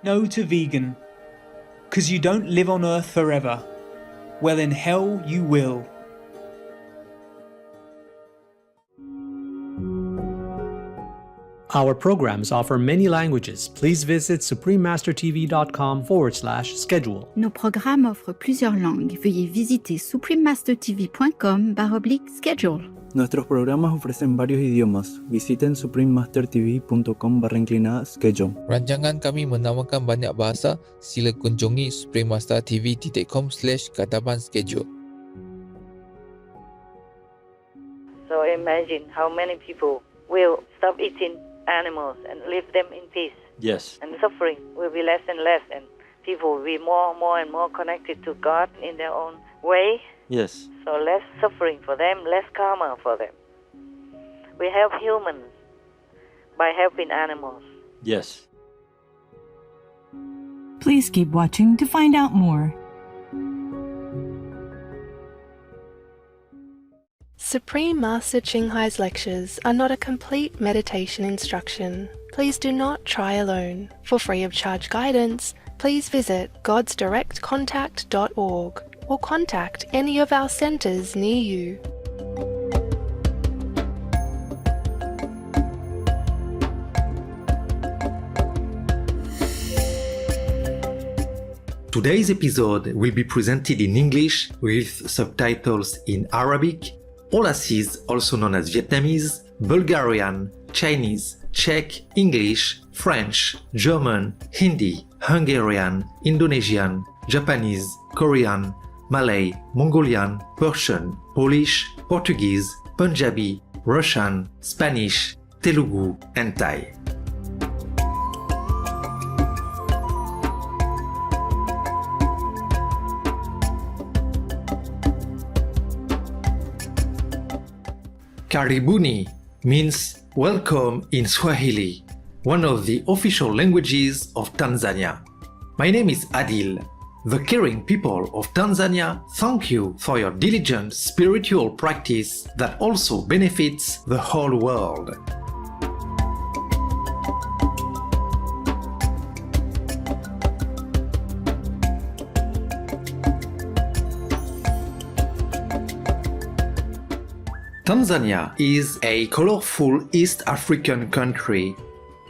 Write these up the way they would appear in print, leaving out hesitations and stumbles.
no to vegan. 'Cause you don't live on Earth forever. Well, in hell you will. Our programs offer many languages. Please visit suprememastertv.com/schedule. Nos programmes offrent plusieurs langues. Veuillez visiter suprememastertv.com/schedule. Nuestros programas ofrecen varios idiomas. Visiten suprememastertv.com/schedule. Rancangan kami menawarkan banyak bahasa. Sila kunjungi suprememastertv.com/kataban schedule. So imagine how many people will stop eating animals and leave them in peace. Yes. And suffering will be less and less, and people will be more and more connected to God in their own way. Yes. So less suffering for them, less karma for them. We help humans by helping animals. Yes. Please keep watching to find out more. Supreme Master Ching Hai's lectures are not a complete meditation instruction. Please do not try alone. For free of charge guidance, please visit godsdirectcontact.org or contact any of our centers near you. Today's episode will be presented in English with subtitles in Arabic, Aulacese, also known as Vietnamese, Bulgarian, Chinese, Czech, English, French, German, Hindi, Hungarian, Indonesian, Japanese, Korean, Malay, Mongolian, Persian, Polish, Portuguese, Punjabi, Russian, Spanish, Telugu, and Thai. Karibuni means welcome in Swahili, one of the official languages of Tanzania. My name is Adil. The caring people of Tanzania thank you for your diligent spiritual practice that also benefits the whole world. Tanzania is a colorful East African country,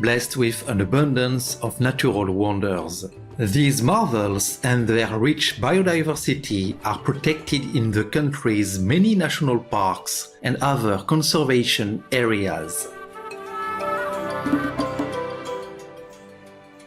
blessed with an abundance of natural wonders. These marvels and their rich biodiversity are protected in the country's many national parks and other conservation areas.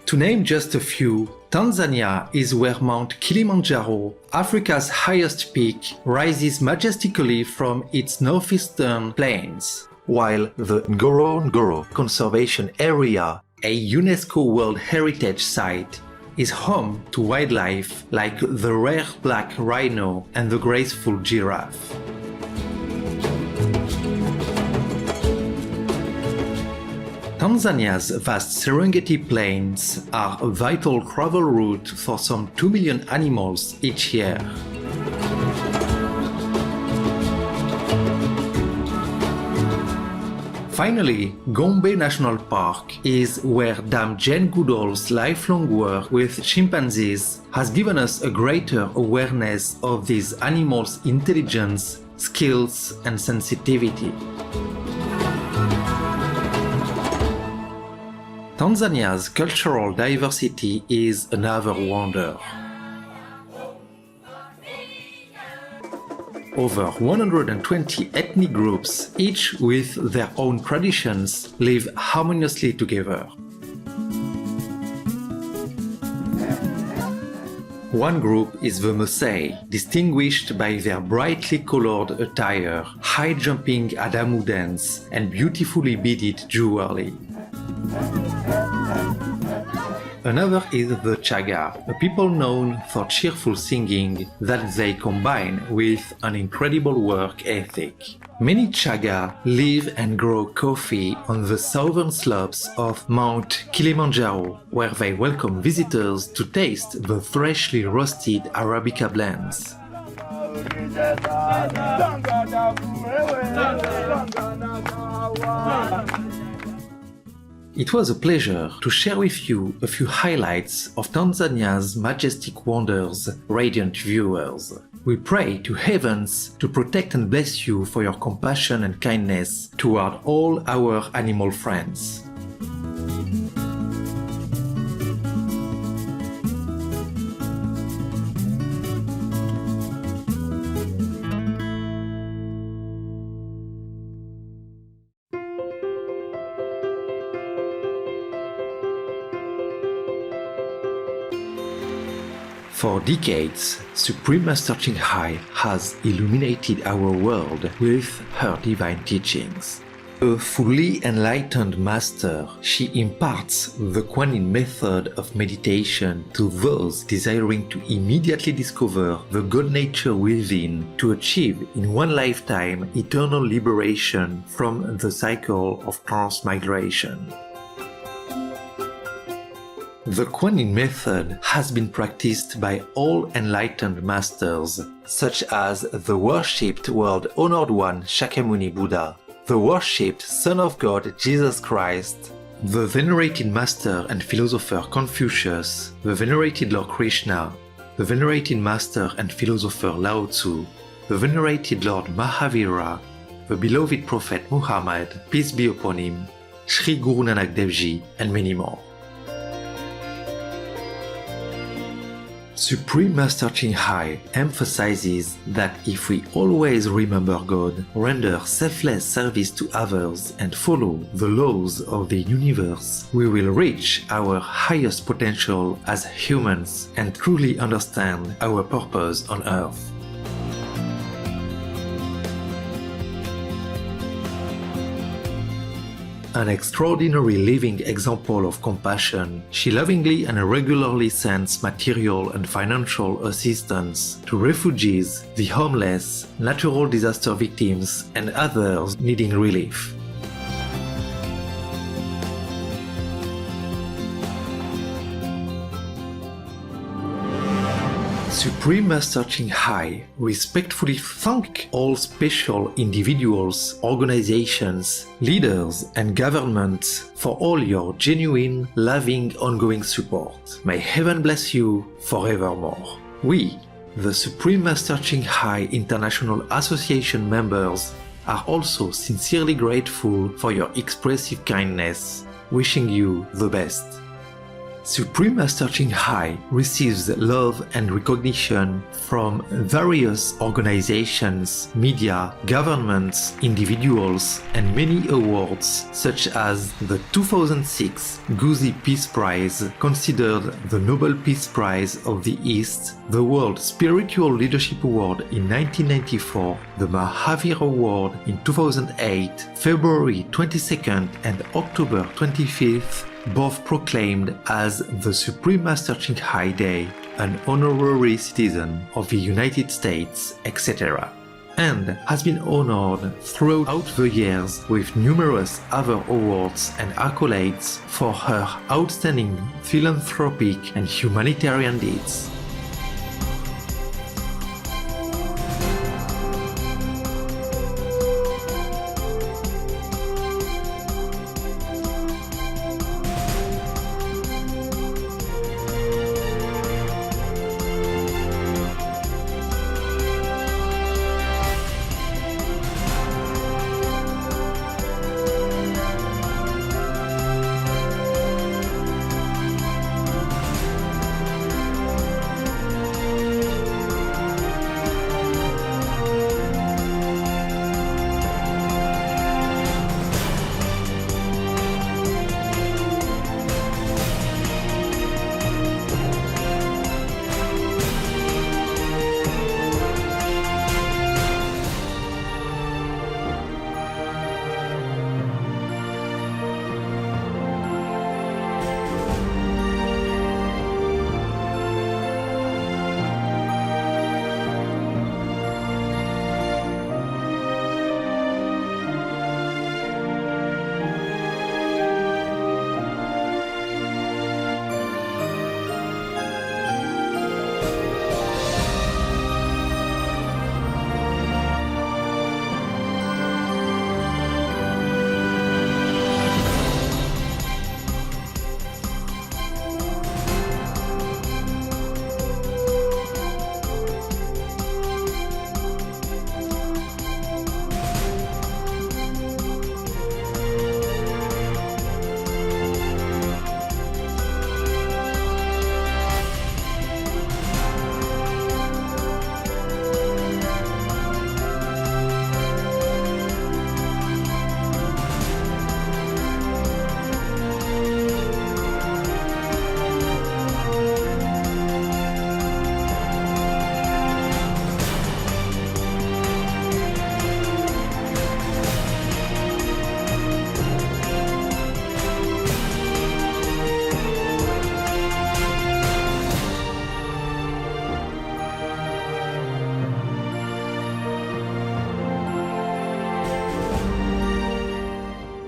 To name just a few, Tanzania is where Mount Kilimanjaro, Africa's highest peak, rises majestically from its northeastern plains, while the Ngorongoro Conservation Area, a UNESCO World Heritage Site, is home to wildlife like the rare black rhino and the graceful giraffe. Tanzania's vast Serengeti plains are a vital travel route for some 2 million animals each year. Finally, Gombe National Park is where Dame Jane Goodall's lifelong work with chimpanzees has given us a greater awareness of these animals' intelligence, skills, and sensitivity. Tanzania's cultural diversity is another wonder. Over 120 ethnic groups, each with their own traditions, live harmoniously together. One group is the Maasai, distinguished by their brightly colored attire, high-jumping Adamu dance, and beautifully beaded jewelry. Another is the Chaga, a people known for cheerful singing that they combine with an incredible work ethic. Many Chaga live and grow coffee on the southern slopes of Mount Kilimanjaro, where they welcome visitors to taste the freshly roasted Arabica blends. It was a pleasure to share with you a few highlights of Tanzania's majestic wonders, radiant viewers. We pray to heavens to protect and bless you for your compassion and kindness toward all our animal friends. For decades, Supreme Master Ching has illuminated our world with her divine teachings. A fully enlightened master, she imparts the Kuan Yin method of meditation to those desiring to immediately discover the God nature within to achieve in one lifetime eternal liberation from the cycle of transmigration. The Kuan Yin method has been practiced by all enlightened masters, such as the worshipped world-honored one Shakyamuni Buddha, the worshipped Son of God Jesus Christ, the venerated master and philosopher Confucius, the venerated Lord Krishna, the venerated master and philosopher Lao Tzu, the venerated Lord Mahavira, the beloved Prophet Muhammad, peace be upon him, Sri Guru Nanak Dev Ji, and many more. Supreme Master Ching Hai emphasizes that if we always remember God, render selfless service to others, and follow the laws of the universe, we will reach our highest potential as humans and truly understand our purpose on Earth. An extraordinary living example of compassion, she lovingly and regularly sends material and financial assistance to refugees, the homeless, natural disaster victims, and others needing relief. Supreme Master Ching Hai respectfully thank all special individuals, organizations, leaders, and governments for all your genuine, loving, ongoing support. May heaven bless you forevermore. We, the Supreme Master Ching Hai International Association members, are also sincerely grateful for your expressive kindness, wishing you the best. Supreme Master Ching Hai receives love and recognition from various organizations, media, governments, individuals, and many awards such as the 2006 Guzi Peace Prize, considered the Nobel Peace Prize of the East, the World Spiritual Leadership Award in 1994, the Mahavir Award in 2008, February 22nd and October 25th, both proclaimed as the Supreme Master Ching Hai Day, an honorary citizen of the United States, etc., and has been honored throughout the years with numerous other awards and accolades for her outstanding philanthropic and humanitarian deeds.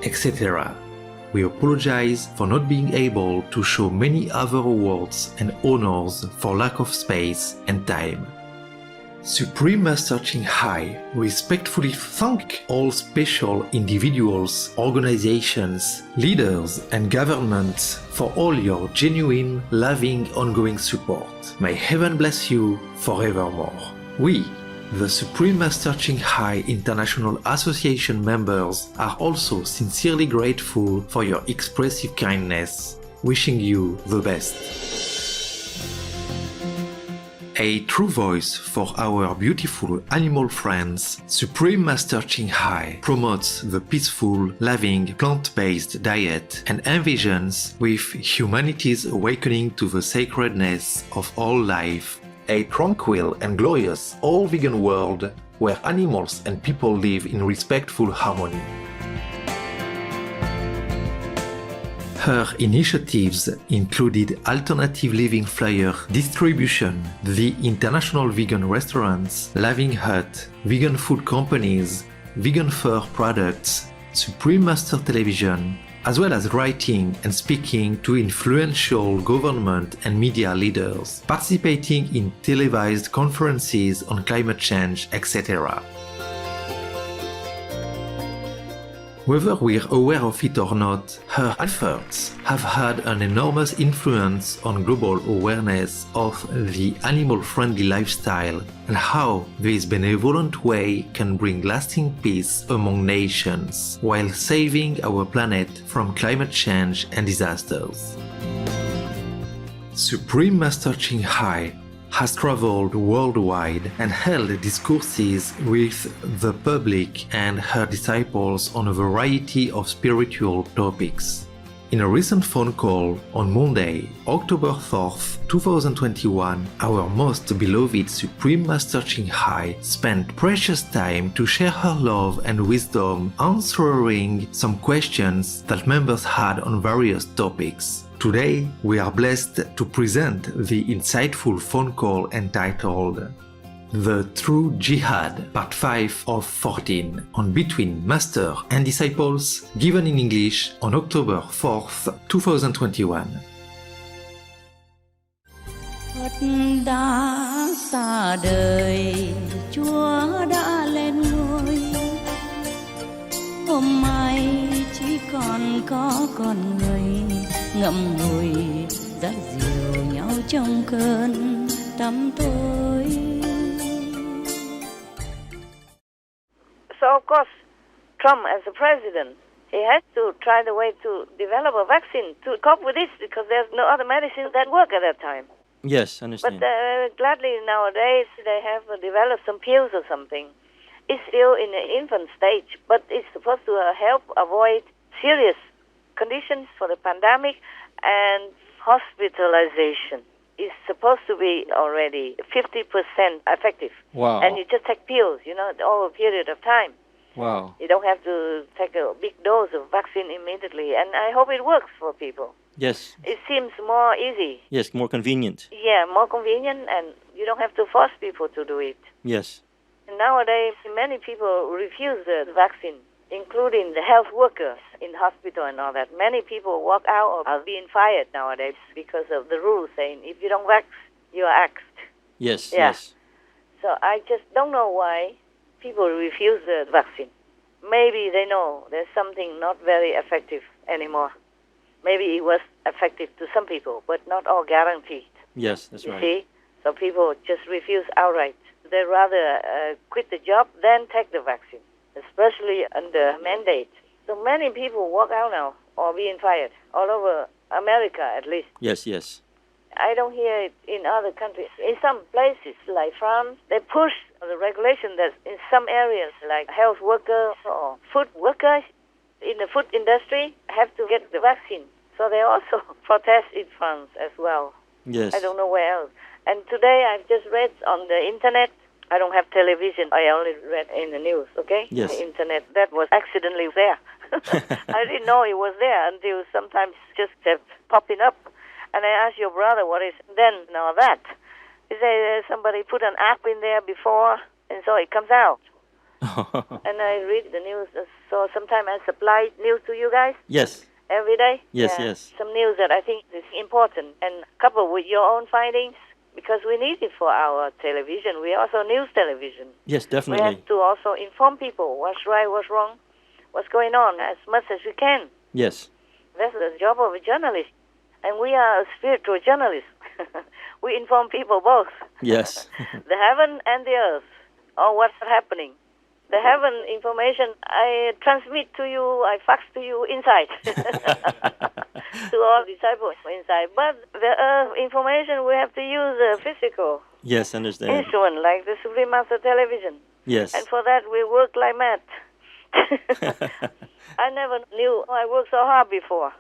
etc. We apologize for not being able to show many other awards and honors for lack of space and time. Supreme Master Ching respectfully thank all special individuals, organizations, leaders and governments for all your genuine, loving, ongoing support. May heaven bless you forevermore. We, the Supreme Master Ching International Association members, are also sincerely grateful for your expressive kindness, wishing you the best. A true voice for our beautiful animal friends, Supreme Master Ching promotes the peaceful, loving, plant-based diet and envisions with humanity's awakening to the sacredness of all life, a tranquil and glorious all-vegan world where animals and people live in respectful harmony. Her initiatives included alternative living flyer distribution, the international vegan restaurants, Living Hut, vegan food companies, vegan fur products, Supreme Master Television, as well as writing and speaking to influential government and media leaders, participating in televised conferences on climate change, etc. Whether we're aware of it or not, her efforts have had an enormous influence on global awareness of the animal-friendly lifestyle and how this benevolent way can bring lasting peace among nations while saving our planet from climate change and disasters. Supreme Master Ching has traveled worldwide and held discourses with the public and her disciples on a variety of spiritual topics. In a recent phone call on Monday, October 4th, 2021, our most beloved Supreme Master Ching spent precious time to share her love and wisdom, answering some questions that members had on various topics. Today, we are blessed to present the insightful phone call entitled The True Yihad, Part 5 of 14, on Between Master and Disciples, given in English on October 4th, 2021. Phật đã xa đời, Chúa đã lên ngôi. Hôm nay chỉ còn có con người ngậm ngùi dắt dìu nhau trong cơn tăm tối. So of course, Trump as the president, he has to try the way to develop a vaccine to cope with this because there's no other medicines that work at that time. Yes, understand. But gladly nowadays they have developed some pills or something. It's still in the infant stage, but it's supposed to help avoid serious conditions for the pandemic and hospitalization. It's supposed to be already 50% effective. Wow. And you just take pills, over a period of time. Wow. You don't have to take a big dose of vaccine immediately. And I hope it works for people. Yes. It seems more easy. Yes, more convenient. Yeah, more convenient, and you don't have to force people to do it. Yes. And nowadays, many people refuse the vaccine, including the health workers in hospital and all that. Many people walk out or are being fired nowadays because of the rules saying if you don't vax, you are axed. Yes, yeah. yes. So I just don't know why people refuse the vaccine. Maybe they know there's something not very effective anymore. Maybe it was effective to some people, but not all guaranteed. Yes, that's right. You see? So people just refuse outright. They rather quit the job than take the vaccine, especially under mandate. So many people walk out now or being fired, all over America at least. Yes, yes. I don't hear it in other countries. In some places, like France, they push the regulation that in some areas, like health workers or food workers in the food industry, have to get the vaccine. So they also protest in France as well. Yes. I don't know where else. And today I've just read on the internet. I don't have television. I only read in the news, okay? Yes. The internet. That was accidentally there. I didn't know it was there until sometimes just kept popping up. And I asked your brother what is then now that. He said somebody put an app in there before, and so it comes out. And I read the news. So sometimes I supply news to you guys Yes. every day. Yes, Yeah. yes. Some news that I think is important and coupled with your own findings because we need it for our television. We also news television. Yes, We definitely. have to also inform people what's right, what's wrong, what's going on as much as we can. Yes. That's the job of a journalist. And we are a spiritual journalist. We inform people both. Yes. The heaven and the earth, or what's happening. The heaven information I transmit to you, I fax to you inside. To all disciples inside. But the earth information we have to use a physical Yes, understand. instrument like the Suprema television. Yes. And for that we work like mad. I never knew I worked so hard before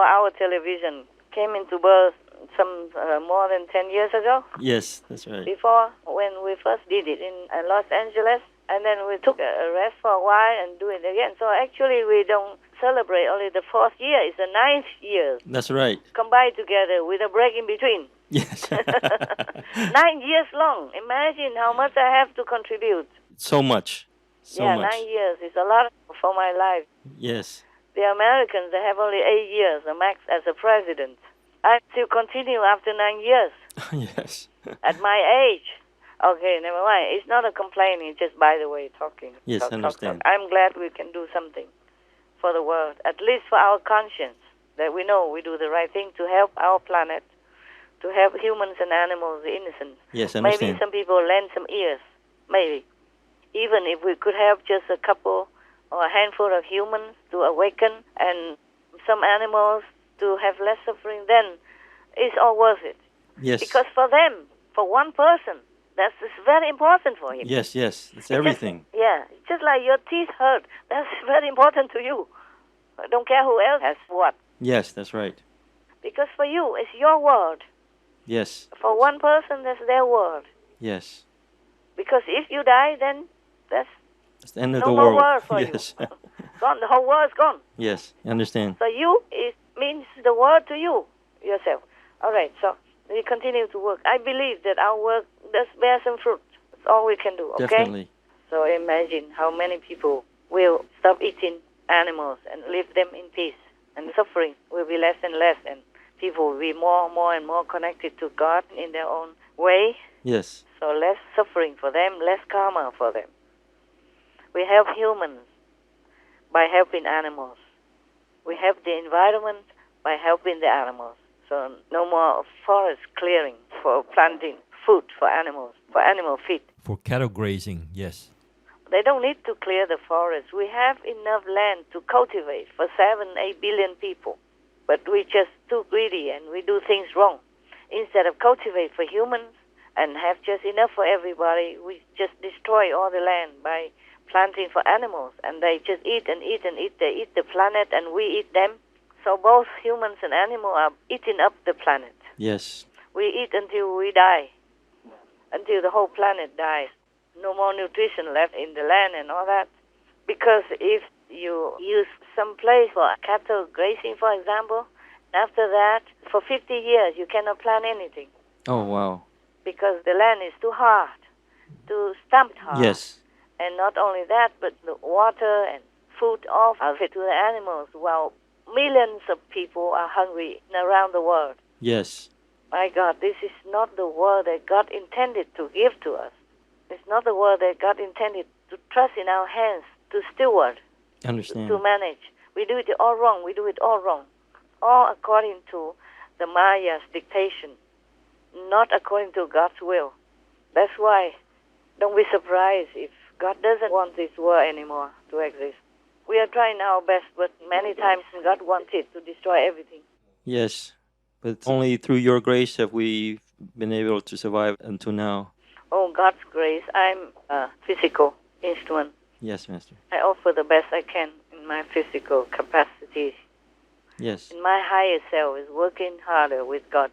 our television came into birth some more than 10 years ago. Yes, that's right. Before, when we first did it in Los Angeles, and then we took a rest for a while and do it again. So actually we don't celebrate only the 4th year, it's the 9th year. That's right. Combined together with a break in between. Yes. 9 years long. Imagine how much I have to contribute. So much. So yeah, much. 9 years is a lot for my life. Yes. The Americans, they have only 8 years, the max as a president. I still continue after 9 years. Yes. At my age. Okay, never mind. It's not a complaining, it's just by the way talking. Yes, Talk. understand. I'm glad we can do something for the world, at least for our conscience, that we know we do the right thing to help our planet, to help humans and animals, the innocent. Yes, understand. Maybe some people lend some ears, maybe. Even if we could help just a couple or a handful of humans to awaken and some animals to have less suffering, then it's all worth it. Yes. Because for them, for one person, that's very important for him. Yes, yes. It's everything. Just like your teeth hurt, that's very important to you. I don't care who else has what. Yes, that's right. Because for you, it's your world. Yes. For one person, that's their world. Yes. Because if you die, then that's It's the end of no the more world. world for Yes. you. Gone. The whole world's gone. Yes, I understand. So you, it means the world to you, yourself. All right, so we continue to work. I believe that our work does bear some fruit. That's all we can do, okay? Definitely. So imagine how many people will stop eating animals and leave them in peace. And suffering will be less and less, and people will be more and more connected to God in their own way. Yes. So less suffering for them, less karma for them. We help humans by helping animals. We help the environment by helping the animals. So no more forest clearing for planting food for animals, for animal feed. For cattle grazing, yes. They don't need to clear the forest. We have enough land to cultivate for 7-8 billion people. But we're just too greedy and we do things wrong. Instead of cultivate for humans and have just enough for everybody, we just destroy all the land by planting for animals. And they just eat and eat and eat. They eat the planet and we eat them. So both humans and animals are eating up the planet. Yes. We eat until we die, until the whole planet dies. No more nutrition left in the land and all that. Because if you use some place for cattle grazing, for example, after that, for 50 years, you cannot plant anything. Oh, wow. Because the land is too hard, too stamped hard. Yes. And not only that, but the water and food off of it to the animals, while millions of people are hungry around the world. Yes. My God, this is not the world that God intended to give to us. It's not the world that God intended to trust in our hands, to steward, Understand. to manage. We do it all wrong. We do it all wrong. All according to the Maya's dictation, not according to God's will. That's why don't be surprised if God doesn't want this world anymore to exist. We are trying our best, but many times God wants it to destroy everything. Yes. But only through your grace have we been able to survive until now. Oh, God's grace. I'm a physical instrument. Yes, Master. I offer the best I can in my physical capacities. Yes. And my higher self is working harder with God,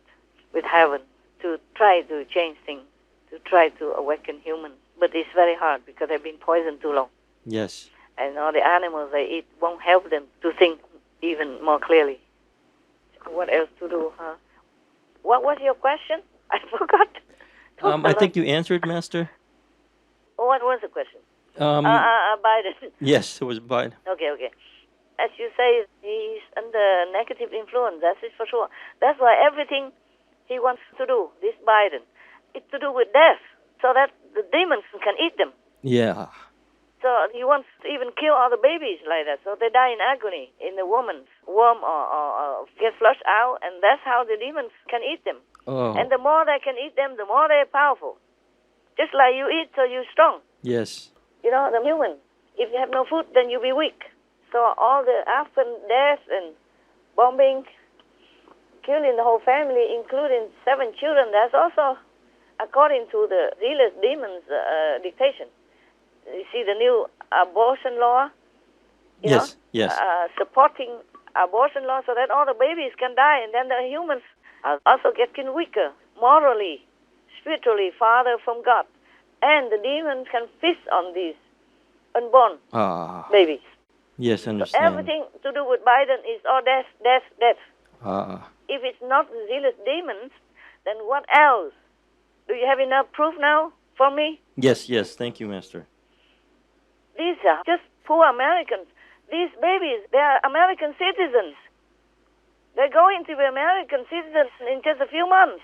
with heaven, to try to change things, to try to awaken humans. But it's very hard because they've been poisoned too long. Yes. And all the animals they eat won't help them to think even more clearly. What else to do, huh? What was your question? I forgot. I think you answered, Master. What was the question? Biden. Yes, it was Biden. Okay. As you say, he's under negative influence. That's it for sure. That's why everything he wants to do, this Biden, it's to do with death, so that the demons can eat them. Yeah. So he wants to even kill all the babies like that, so they die in agony in the woman's womb or get flushed out, and that's how the demons can eat them. Oh. And the more they can eat them, the more they're powerful. Just like you eat, so you're strong. Yes. You know, the human, if you have no food, then you'll be weak. So all the Afghan death and bombing, killing the whole family, including 7 children, that's also according to the zealous demons' dictation. You see the new abortion law, Yes. supporting abortion law so that all the babies can die, and then the humans are also getting weaker morally, spiritually, farther from God. And the demons can feast on these unborn babies. Yes, So understand. everything to do with Biden is all death. Ah. If it's not the zealous demons, then what else? Do you have enough proof now for me? Yes. Thank you, Master. These are just poor Americans. These babies, they are American citizens. They're going to be American citizens in just a few months.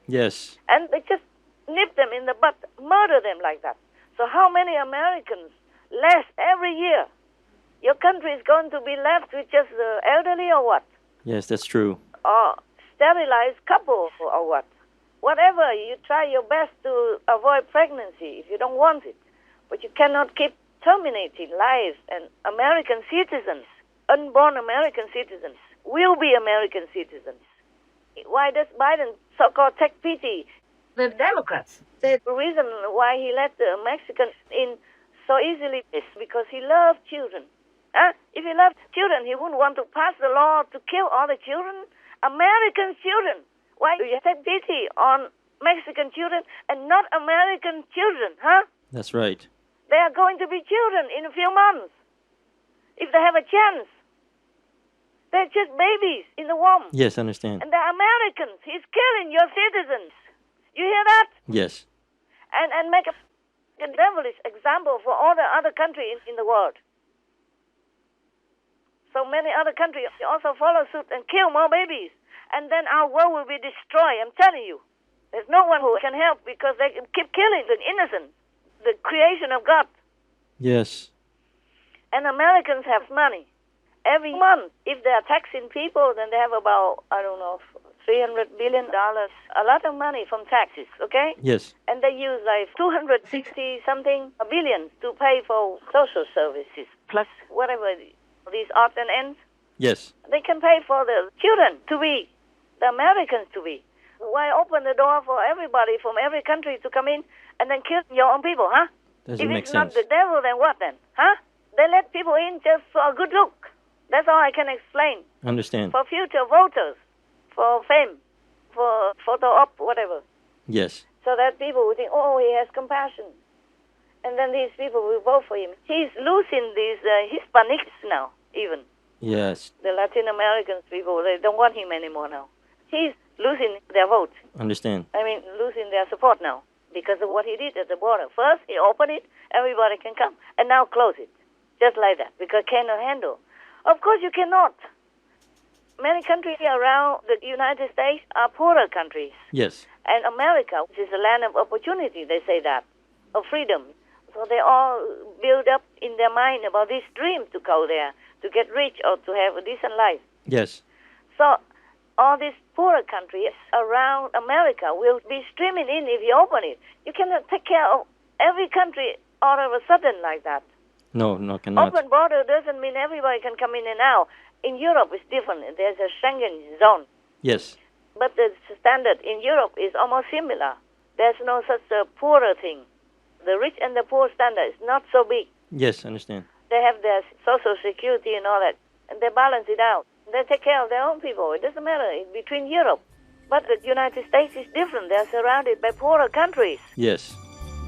Yes. And they just nip them in the butt, murder them like that. So how many Americans less every year? Your country is going to be left with just the elderly or what? Yes, that's true. Or sterilized couple or what? Whatever, you try your best to avoid pregnancy if you don't want it. But you cannot keep terminating lives, and American citizens, unborn American citizens, will be American citizens. Why does Biden so-called take pity? The Democrats. The reason why he let the Mexicans in so easily is because he loved children. If he loved children, he wouldn't want to pass the law to kill all the children, American children. Why do you take pity on Mexican children and not American children, That's right. They are going to be children in a few months, if they have a chance. They're just babies in the womb. Yes, understand. And they're Americans. He's killing your citizens. You hear that? Yes. And make a devilish example for all the other countries in the world. So many other countries also follow suit and kill more babies. And then our world will be destroyed, I'm telling you. There's no one who can help because they keep killing the innocent, the creation of God. Yes. And Americans have money. Every month, if they are taxing people, then they have about, $300 billion. A lot of money from taxes, okay? Yes. And they use like 260-something billion to pay for social services, plus whatever these odds and ends. Yes. They can pay for the children to be, the Americans to be. Why open the door for everybody from every country to come in and then kill your own people, Doesn't if make it's sense. not the devil, then what then, They let people in just for a good look. That's all I can explain. Understand. For future voters, for fame, for photo op, whatever. Yes. So that people will think, oh, he has compassion. And then these people will vote for him. He's losing these Hispanics now, even. Yes. The Latin American people, they don't want him anymore now. He's losing their vote. Understand. Losing their support now because of what he did at the border. First, he opened it, everybody can come, and now close it. Just like that, because cannot handle. Of course you cannot. Many countries around the United States are poorer countries. Yes. And America, which is a land of opportunity, they say that, of freedom. So they all build up in their mind about this dream to go there, to get rich or to have a decent life. Yes. So all these poorer countries around America will be streaming in if you open it. You cannot take care of every country all of a sudden like that. No, cannot. Open border doesn't mean everybody can come in and out. In Europe, it's different. There's a Schengen zone. Yes. But the standard in Europe is almost similar. There's no such a poorer thing. The rich and the poor standard is not so big. Yes, understand. They have their social security and all that, and they balance it out. They take care of their own people. It doesn't matter. It's between Europe. But the United States is different. They're surrounded by poorer countries. Yes.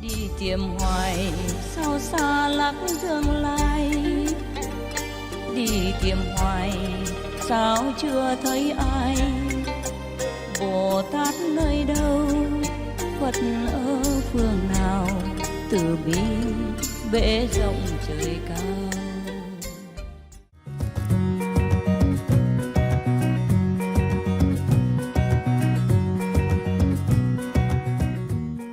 Đi tìm hoài sao xa lắc tương lai, đi tìm hoài sao chưa thấy ai, Bồ Tát nơi đâu, Phật ở phương nào, từ bi bể rộng trời cao.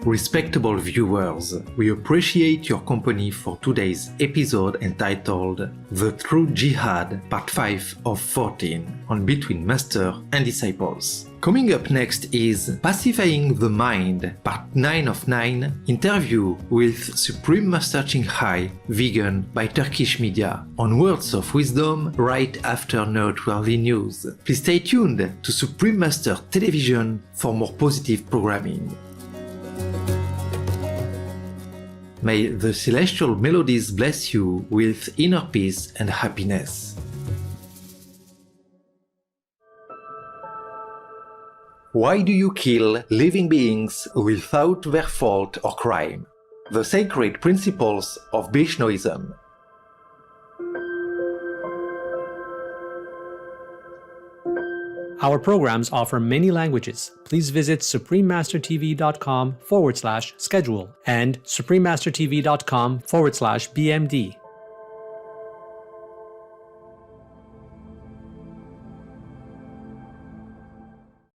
Respectable viewers, we appreciate your company for today's episode entitled The True Yihad, Part 5 of 14, on Between Master and Disciples. Coming up next is Pacifying the Mind, Part 9 of 9, interview with Supreme Master Ching vegan by Turkish media, on Words of Wisdom right after noteworthy news. Please stay tuned to Supreme Master Television for more positive programming. May the celestial melodies bless you with inner peace and happiness. Why do you kill living beings without their fault or crime? The sacred principles of Vaishnavism. Our programs offer many languages. Please visit suprememastertv.com/schedule and suprememastertv.com/BMD.